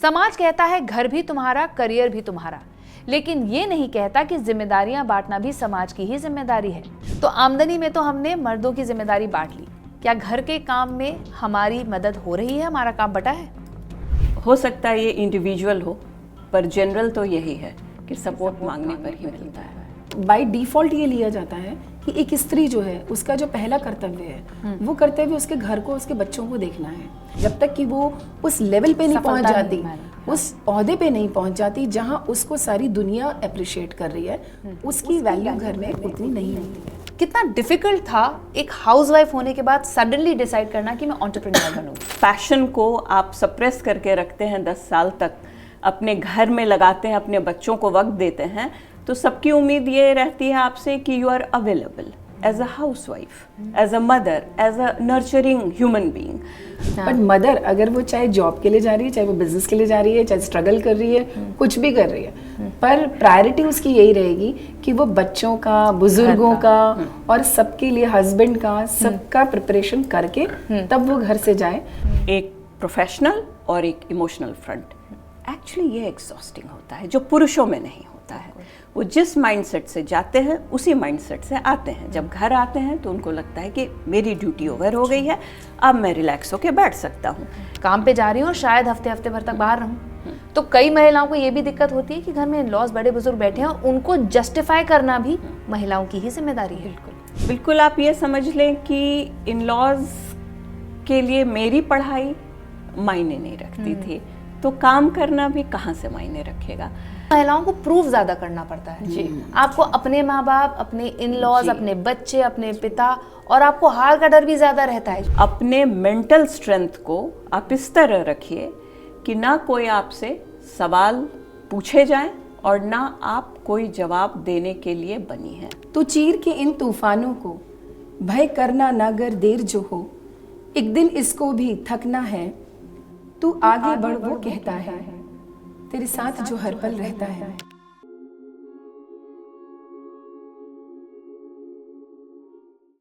समाज कहता है घर भी तुम्हारा, करियर भी तुम्हारा, लेकिन ये नहीं कहता कि जिम्मेदारियां बांटना भी समाज की ही जिम्मेदारी है। तो आमदनी में तो हमने मर्दों की जिम्मेदारी बांट ली, क्या घर के काम में हमारी मदद हो रही है, हमारा काम बटा है? हो सकता है ये इंडिविजुअल हो, पर जनरल तो यही है कि सपोर्ट मांगने पर ही मिलता है। बाय डिफॉल्ट ये लिया जाता है कि एक स्त्री जो है उसका जो पहला कर्तव्य है वो कर्तव्य उसके घर को, उसके बच्चों को देखना है। जब तक कि वो उस लेवल पे नहीं पहुंच जाती, उस ओहदे पे नहीं पहुंच जाती जहां उसको सारी दुनिया अप्रिशिएट कर रही है, उसकी वैल्यू घर में उतनी नहीं होती है। कितना डिफिकल्ट था एक हाउसवाइफ होने के बाद सडनली डिसाइड करना कि मैं एंटरप्रेन्योर बनूंगी। पैशन को आप सप्रेस करके रखते हैं 10 साल तक, अपने घर में लगाते हैं, अपने बच्चों को वक्त देते हैं, तो सबकी उम्मीद ये रहती है आपसे कि you are available as a housewife, as a mother, as a nurturing human being. But mother अगर वो चाहे जॉब के लिए जा रही है, चाहे वो बिजनेस के लिए जा रही है, चाहे स्ट्रगल कर रही है, कुछ भी कर रही है, पर प्रायोरिटी उसकी यही रहेगी कि वो बच्चों का, बुजुर्गों का और सबके लिए, हस्बैंड का, सबका प्रिपरेशन करके तब वो घर से जाए। एक प्रोफेशनल और एक इमोशनल फ्रंट, एक्चुअली ये एग्जॉस्टिंग होता है, जो पुरुषों में नहीं होता है। वो जिस माइंडसेट से जाते हैं उसी माइंडसेट से आते हैं। जब घर आते हैं तो उनको लगता है कि मेरी ड्यूटी ओवर हो गई है, अब मैं रिलैक्स होकर बैठ सकता हूँ, काम पे जा रही हूँ और शायद हफ्ते भर तक बाहर रहूँ। तो कई महिलाओं को ये भी दिक्कत होती है कि घर में इन-लॉज, बड़े बुजुर्ग बैठे हैं और उनको जस्टिफाई करना भी महिलाओं की ही जिम्मेदारी है। बिल्कुल आप ये समझ लें कि इन-लॉज के लिए मेरी पढ़ाई मायने नहीं रखती थी, तो काम करना भी कहाँ से मायने रखेगा। महिलाओं को प्रूव ज्यादा करना पड़ता है जी। आपको अपने माँ बाप, अपने इन-लॉज, अपने बच्चे, अपने पिता, और आपको हार का डर भी ज्यादा रहता है। अपने मेंटल स्ट्रेंथ को आप इस तरह रखिए कि ना कोई आपसे सवाल पूछे जाएं और ना आप कोई जवाब देने के लिए बनी है। तो चीर के इन तूफानों को भय करना ना गर देर जो हो, एक दिन इसको भी थकना है, तू आगे बढ़ वो कहता है, तेरे साथ जो हर पल रहता है।